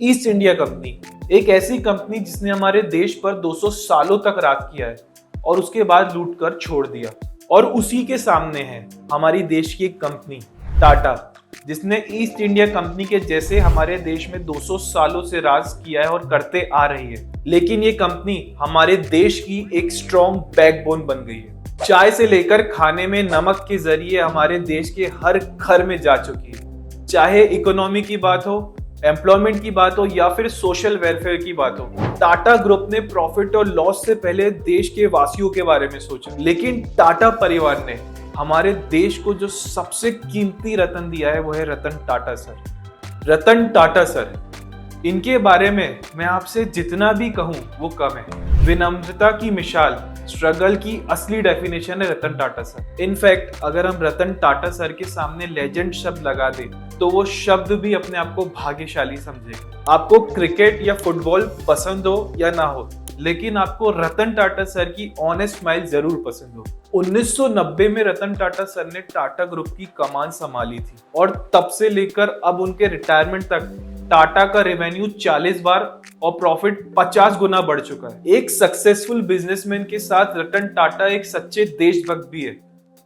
East India company एक ऐसी company जिसने हमारे देश पर 200 सालों तक राज किया है और उसके बाद लूट कर छोड़ दिया। और उसी के सामने है हमारी देश की एक कंपनी टाटा, जिसने ईस्ट इंडिया कंपनी के जैसे हमारे देश में 200 सालों से राज किया है और करते आ रही है। लेकिन ये कंपनी हमारे देश की एक स्ट्रॉन्ग बैकबोन बन गई है। चाय से लेकर खाने में नमक के जरिए हमारे देश के हर घर में जा चुकी है। चाहे इकोनॉमी की बात हो, एम्प्लॉयमेंट की बात हो या फिर सोशल वेलफेयर की बात हो, टाटा ग्रुप ने प्रॉफिट और लॉस से पहले देश के वासियों के बारे में सोचा। लेकिन टाटा परिवार ने हमारे देश को जो सबसे कीमती रतन दिया है वो है रतन टाटा सर। रतन टाटा सर, इनके बारे में मैं आपसे जितना भी कहूं वो कम है। विनम्रता की मिसाल, स्ट्रगल की असली डेफिनेशन है रतन टाटा सर। इनफैक्ट अगर हम रतन टाटा सर के सामने लेजेंड शब्द लगा दें तो वो शब्द भी अपने आप को भाग्यशाली समझेगा। आपको क्रिकेट या फुटबॉल पसंद हो या ना हो, लेकिन आपको रतन टाटा सर की ऑनेस्ट स्माइल जरूर पसंद हो। 1990 में रतन टाटा सर ने टाटा ग्रुप की कमान संभाली थी और तब से लेकर अब उनके रिटायरमेंट तक टाटा का रेवेन्यू 40 बार और प्रॉफिट 50 गुना बढ़ चुका है। एक सक्सेसफुल बिजनेसमैन के साथ रतन टाटा एक सच्चे देशभक्त भी है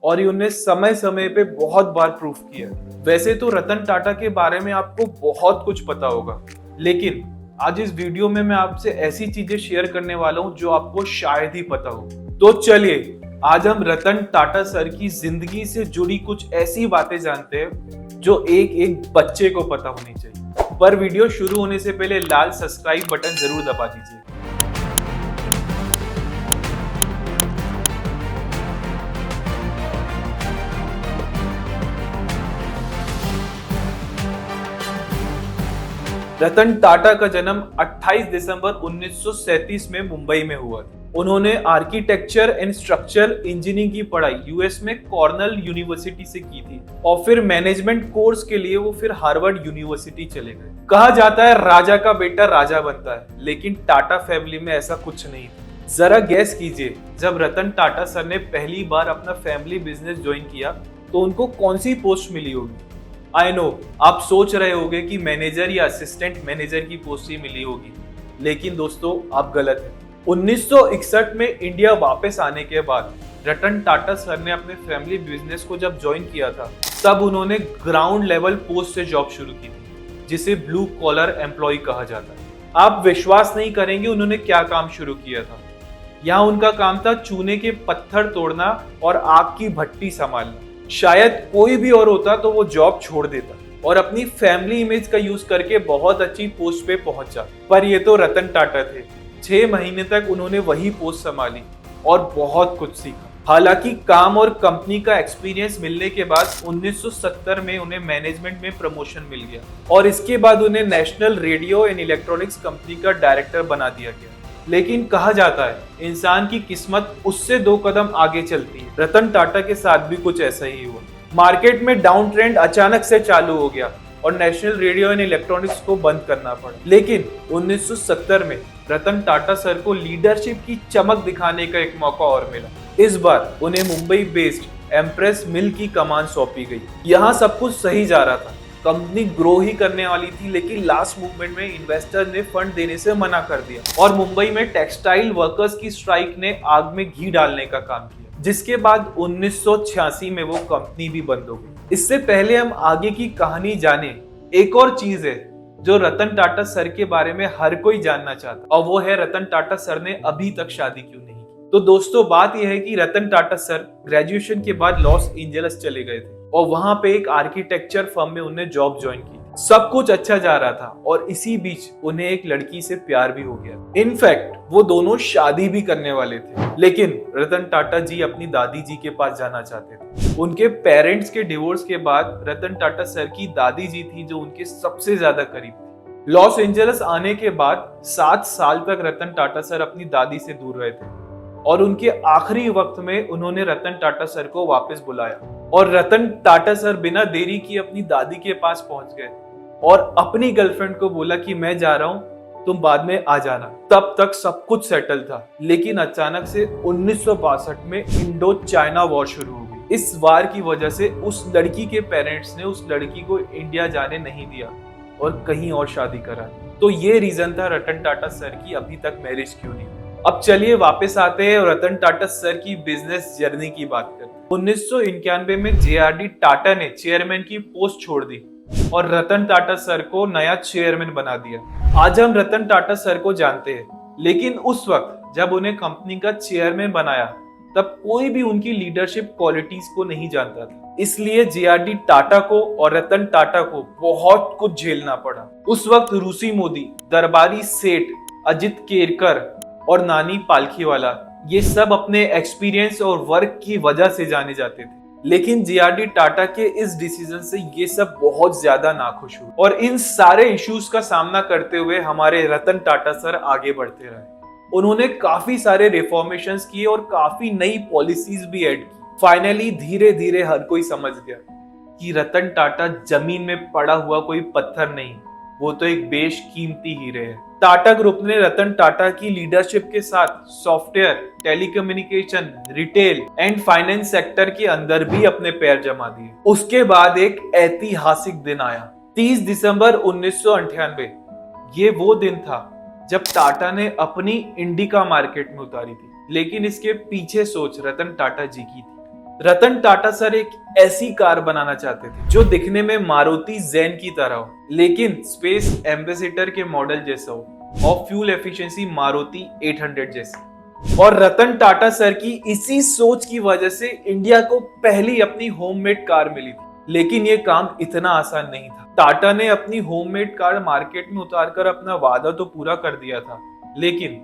और उन्हें समय समय पे बहुत बार प्रूफ किया है। वैसे तो रतन टाटा के बारे में आपको बहुत कुछ पता होगा, लेकिन आज इस वीडियो में मैं आपसे ऐसी चीजें शेयर करने वाला हूं जो आपको शायद ही पता हो। तो चलिए आज हम रतन टाटा सर की जिंदगी से जुड़ी कुछ ऐसी बातें जानते हैं जो एक एक बच्चे को पता होनी चाहिए। पर वीडियो शुरू होने से पहले लाल सब्सक्राइब बटन जरूर दबा दीजिए। रतन टाटा का जन्म 28 दिसंबर 1937 में मुंबई में हुआ था। उन्होंने आर्किटेक्चर एंड स्ट्रक्चरल इंजीनियरिंग की पढ़ाई यूएस में कॉर्नेल यूनिवर्सिटी से की थी और फिर मैनेजमेंट कोर्स के लिए वो फिर हार्वर्ड यूनिवर्सिटी चले गए। कहा जाता है राजा का बेटा राजा बनता है, लेकिन टाटा फैमिली में ऐसा कुछ नहीं था। जरा गैस कीजिए, जब रतन टाटा सर ने पहली बार अपना फैमिली बिजनेस ज्वाइन किया तो उनको कौन सी पोस्ट मिली होगी? आई नो, आप सोच रहे होंगे कि मैनेजर या असिस्टेंट मैनेजर की पोस्ट ही मिली होगी, लेकिन दोस्तों आप गलत हैं। 1961 में इंडिया वापस आने के बाद रतन टाटा सर ने अपने फैमिली बिजनेस को जब ज्वाइन किया था तब उन्होंने ग्राउंड लेवल पोस्ट से जॉब शुरू की थी, जिसे ब्लू कॉलर एम्प्लॉय कहा जाता है। आप विश्वास नहीं करेंगे उन्होंने क्या काम शुरू किया था। यहाँ उनका काम था चूने के पत्थर तोड़ना और आग की भट्टी संभालना। शायद कोई भी और होता तो वो जॉब छोड़ देता और अपनी फैमिली इमेज का यूज करके बहुत अच्छी पोस्ट पे पहुंचा, पर ये तो रतन टाटा थे। 6 महीने तक उन्होंने वही पोस्ट संभाली और बहुत कुछ सीखा। हालांकि काम और कंपनी का एक्सपीरियंस मिलने के बाद 1970 में उन्हें मैनेजमेंट में प्रमोशन मिल गया और इसके बाद उन्हें national radio and electronics company का डायरेक्टर बना दिया गया। लेकिन कहा जाता है इंसान की किस्मत उससे 2 कदम आगे चलती है। रतन टाटा के साथ भी कुछ ऐसा ही हुआ। मार्केट में डाउन ट्रेंड अचानक से चालू हो गया और नेशनल रेडियो एंड इलेक्ट्रॉनिक्स को बंद करना पड़ा। लेकिन 1970 में रतन टाटा सर को लीडरशिप की चमक दिखाने का एक मौका और मिला। इस बार उन्हें मुंबई बेस्ड एम्प्रेस मिल की कमान सौंपी गई। यहाँ सब कुछ सही जा रहा था, कंपनी ग्रो ही करने वाली थी, लेकिन लास्ट मूवमेंट में इन्वेस्टर ने फंड देने से मना कर दिया और मुंबई में टेक्सटाइल वर्कर्स की स्ट्राइक ने आग में घी डालने का काम किया, जिसके बाद 1986 में वो कंपनी भी बंद हो गई। इससे पहले हम आगे की कहानी जाने, एक और चीज है जो रतन टाटा सर के बारे में हर कोई जानना चाहता, और वो है रतन टाटा सर ने अभी तक शादी क्यों नहीं की। तो दोस्तों बात यह है कि रतन टाटा सर ग्रेजुएशन के बाद लॉस एंजलिस चले गए थे और वहां पे एक आर्किटेक्चर फर्म में उन्हें जॉब ज्वाइन की। सब कुछ अच्छा जा रहा था और इसी बीच उन्हें एक लड़की से प्यार भी हो गया। इनफैक्ट वो दोनों शादी भी करने वाले थे, लेकिन रतन टाटा जी अपनी दादी जी के पास जाना चाहते थे। उनके पेरेंट्स के डिवोर्स के बाद रतन टाटा सर की दादी जी थी जो उनके सबसे ज्यादा करीब थी। लॉस एंजलिस आने के बाद 7 साल तक रतन टाटा सर अपनी दादी से दूर रहे थे और उनके आखिरी वक्त में उन्होंने रतन टाटा सर को वापस बुलाया और रतन टाटा सर बिना देरी किए अपनी दादी के पास पहुंच गए और अपनी गर्लफ्रेंड को बोला कि मैं जा रहा हूं, तुम बाद में आ जाना। तब तक सब कुछ सेटल था, लेकिन अचानक से 1962 में इंडो चाइना वॉर शुरू हो गई। इस वार की वजह से उस लड़की के पेरेंट्स ने उस लड़की को इंडिया जाने नहीं दिया और कहीं और शादी करा दी। तो ये रीजन था रतन टाटा सर की अभी तक मैरिज क्यों नहीं। अब चलिए वापस आते हैं और रतन टाटा सर की बिजनेस जर्नी की बात करते हैं। 1991 में JRD टाटा ने चेयरमैन की पोस्ट छोड़ दी और रतन टाटा सर को नया चेयरमैन बना दिया। आज हम रतन टाटा सर को जानते हैं, लेकिन उस वक्त जब उन्हें कंपनी का चेयरमैन बनाया तब कोई भी उनकी लीडरशिप क्वालिटीज को नहीं जानता था। इसलिए JRD टाटा को और रतन टाटा को बहुत कुछ झेलना पड़ा। उस वक्त रूसी मोदी, दरबारी सेठ, अजित केरकर और नानी पालखीवाला ये सब अपने एक्सपीरियंस और वर्क की वजह से जाने जाते थे। लेकिन JRD टाटा के इस डिसीजन से ये सब बहुत ज्यादा नाखुश हुए और इन सारे इश्यूज का सामना करते हुए हमारे रतन टाटा सर आगे बढ़ते रहे। उन्होंने काफी सारे रिफॉर्मेशंस किए और काफी नई पॉलिसीज भी ऐड की। फाइनली धीरे धीरे हर कोई समझ गया कि रतन टाटा जमीन में पड़ा हुआ कोई पत्थर नहीं, वो तो एक बेशकीमती हीरे है। टाटा ग्रुप ने रतन टाटा की लीडरशिप के साथ software, telecommunication, retail and finance sector के अंदर भी अपने पैर जमा दिए। उसके बाद एक ऐतिहासिक दिन आया, 30 दिसंबर 1998। ये वो दिन था जब टाटा ने अपनी इंडिका मार्केट में उतारी थी, लेकिन इसके पीछे सोच रतन टाटा जी की थी। रतन टाटा सर एक ऐसी कार बनाना चाहते थे जो दिखने में मारुति जैन की तरह हो, लेकिन स्पेस एम्बेसडर के मॉडल जैसा हो और फ्यूल एफिशिएंसी मारुति 800 जैसी। और रतन टाटा सर की इसी सोच की वजह से इंडिया को पहली अपनी होममेड कार मिली थी। लेकिन ये काम इतना आसान नहीं था। टाटा ने अपनी होममेड कार मार्केट में उतारकर अपना वादा तो पूरा कर दिया था, लेकिन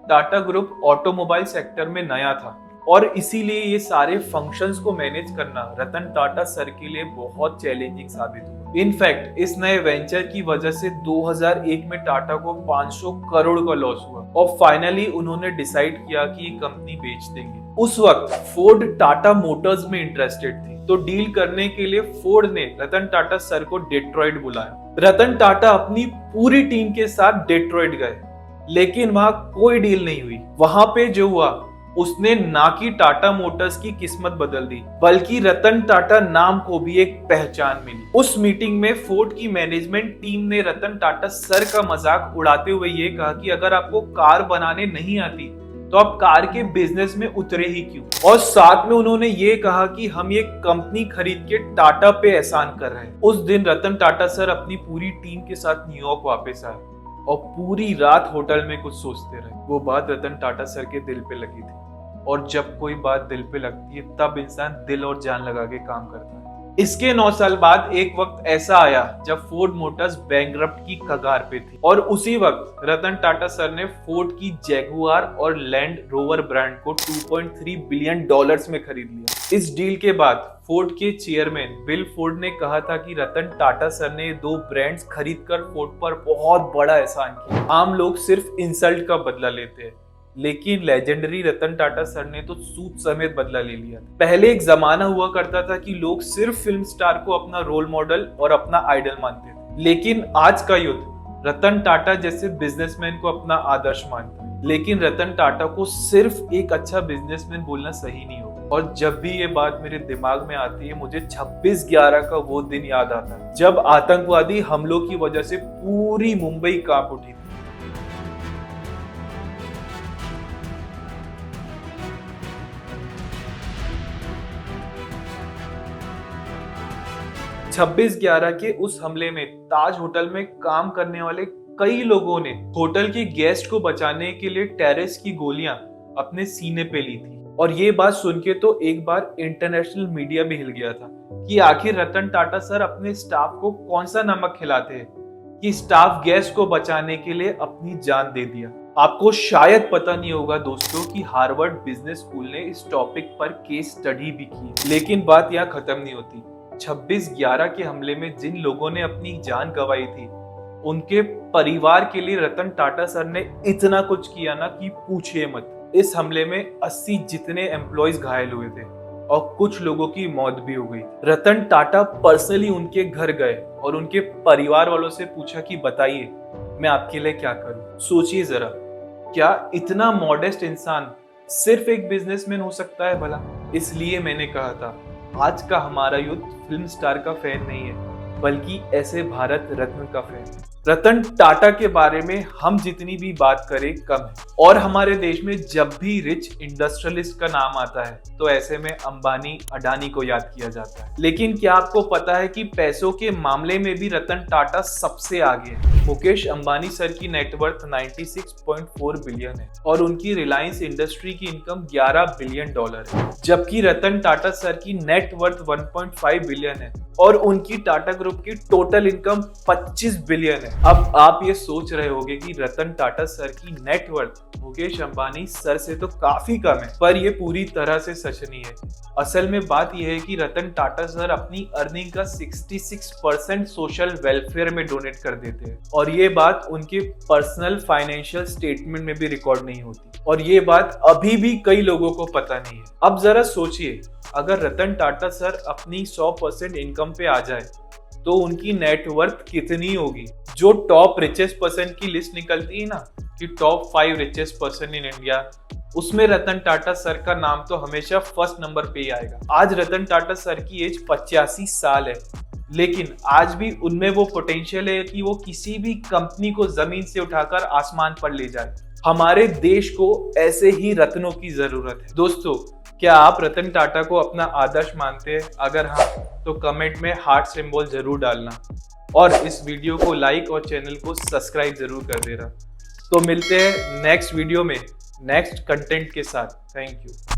टाटा ग्रुप ऑटोमोबाइल सेक्टर में नया था और इसीलिए ये सारे फंक्शंस को मैनेज करना रतन टाटा सर के लिए बहुत चैलेंजिंग साबित हुआ। इनफैक्ट इस नए वेंचर की वजह से 2001 में टाटा को 500 करोड़ का लॉस हुआ और फाइनली उन्होंने डिसाइड किया कि ये कंपनी बेच देंगे। उस वक्त फोर्ड टाटा मोटर्स में इंटरेस्टेड थी, तो डील करने के लिए फोर्ड ने रतन टाटा सर को डेट्रॉइट बुलाया। रतन टाटा अपनी पूरी टीम के साथ डेट्रॉइट गए, लेकिन वहां कोई डील नहीं हुई। वहां पे जो हुआ उसने ना कि टाटा मोटर्स की किस्मत बदल दी, बल्कि रतन टाटा नाम को भी एक पहचान मिली। उस मीटिंग में फोर्ड की मैनेजमेंट टीम ने रतन टाटा सर का मजाक उड़ाते हुए ये कहा कि अगर आपको कार बनाने नहीं आती तो आप कार के बिजनेस में उतरे ही क्यों। और साथ में उन्होंने ये कहा कि हम ये कंपनी खरीद के टाटा पे एहसान कर रहे हैं। उस दिन रतन टाटा सर अपनी पूरी टीम के साथ न्यूयॉर्क वापस आए और पूरी रात होटल में कुछ सोचते रहे। वो बात रतन टाटा सर के दिल पे लगी थी, और जब कोई बात दिल पे लगती है तब इंसान दिल और जान लगा के काम करता है। इसके 9 साल बाद एक वक्त ऐसा आया जब फोर्ड मोटर्स बैंकरप्ट की कगार पे थी और उसी वक्त रतन टाटा सर ने फोर्ड की जैगुआर और लैंड रोवर ब्रांड को $2.3 बिलियन में खरीद लिया। इस डील के बाद फोर्ड के चेयरमैन बिल फोर्ड ने कहा था कि रतन टाटा सर ने 2 ब्रांड्स खरीदकर फोर्ड पर बहुत बड़ा एहसान किया। आम लोग सिर्फ इंसल्ट का बदला लेते हैं, लेकिन लेजेंडरी रतन टाटा सर ने तो सूद समेत बदला ले लिया। पहले एक जमाना हुआ करता था कि लोग सिर्फ फिल्म स्टार को अपना रोल मॉडल और अपना आइडल मानते थे, लेकिन आज का युद्ध रतन टाटा जैसे बिजनेसमैन को अपना आदर्श मानता है। लेकिन रतन टाटा को सिर्फ एक अच्छा बिजनेसमैन बोलना सही नहीं होगा। और जब भी ये बात मेरे दिमाग में आती है, मुझे 26/11 का वो दिन याद आता है जब आतंकवादी हमलों की वजह से पूरी मुंबई कांप उठी। 26/11 के उस हमले में ताज होटल में काम करने वाले कई लोगों ने होटल के गेस्ट को बचाने के लिए टेररिस्ट की गोलियां अपने सीने पे ली थी। और ये बात सुन के तो एक बार इंटरनेशनल मीडिया भी हिल गया था कि आखिर रतन टाटा सर अपने स्टाफ को कौन सा नमक खिलाते हैं कि स्टाफ गेस्ट को बचाने के लिए अपनी जान दे दिया। आपको शायद पता नहीं होगा दोस्तों कि हार्वर्ड बिजनेस स्कूल ने इस टॉपिक पर केस स्टडी भी की। लेकिन बात यहाँ खत्म नहीं होती। 26/11 के हमले में जिन लोगों ने अपनी जान गंवाई थी, उनके परिवार के लिए रतन टाटा सर ने इतना कुछ किया ना कि पूछिए मत। इस हमले में 80 जितने एम्प्लॉयज घायल हुए थे और कुछ लोगों की मौत भी हो गई। रतन टाटा पर्सनली उनके घर गए और उनके परिवार वालों से पूछा कि बताइए मैं आपके लिए क्या करूं। सोचिए जरा, क्या इतना मॉडेस्ट इंसान सिर्फ एक बिजनेसमैन हो सकता है भला? इसलिए मैंने कहा था आज का हमारा युद्ध फिल्म स्टार का फैन नहीं है, बल्कि ऐसे भारत रत्न का फैन। रतन टाटा के बारे में हम जितनी भी बात करें कम है, और हमारे देश में जब भी रिच इंडस्ट्रियलिस्ट का नाम आता है तो ऐसे में अंबानी अडानी को याद किया जाता है। लेकिन क्या आपको पता है कि पैसों के मामले में भी रतन टाटा सबसे आगे है। मुकेश अंबानी सर की नेटवर्थ 96.4 बिलियन है और उनकी रिलायंस इंडस्ट्री की इनकम $11 बिलियन है, जबकि रतन टाटा सर की नेटवर्थ 1.5 बिलियन है और उनकी टाटा ग्रुप की टोटल इनकम 25 बिलियन है। अब आप ये सोच रहे होंगे कि रतन टाटा सर की नेटवर्थ मुकेश अंबानी सर से तो काफी कम है, पर ये पूरी तरह से सच नहीं है। असल में बात यह है कि रतन टाटा सर अपनी अर्निंग का 66% सोशल वेलफेयर में डोनेट कर देते हैं और ये बात उनके पर्सनल फाइनेंशियल स्टेटमेंट में भी रिकॉर्ड नहीं होती, और ये बात अभी भी कई लोगों को पता नहीं है। अब जरा सोचिए, अगर रतन टाटा सर अपनी 100% इनकम पे आ जाए तो उनकी नेटवर्थ कितनी होगी। जो टॉप रिचेस्ट पर्सन की लिस्ट निकलती है ना कि top 5 richest person in India, उसमें रतन टाटा सर का नाम तो हमेशा फर्स्ट नंबर पे ही आएगा। आज रतन टाटा सर की एज 85 साल है, लेकिन आज भी उनमें वो पोटेंशियल है कि वो किसी भी कंपनी को जमीन से उठाकर आसमान पर ले जाए। हमारे देश को ऐसे ही रत्नों की जरूरत है। दोस्तों, क्या आप रतन टाटा को अपना आदर्श मानते हैं? अगर हाँ, तो कमेंट में हार्ट सिंबल जरूर डालना और इस वीडियो को लाइक और चैनल को सब्सक्राइब जरूर कर देना। तो मिलते हैं नेक्स्ट वीडियो में नेक्स्ट कंटेंट के साथ। Thank you.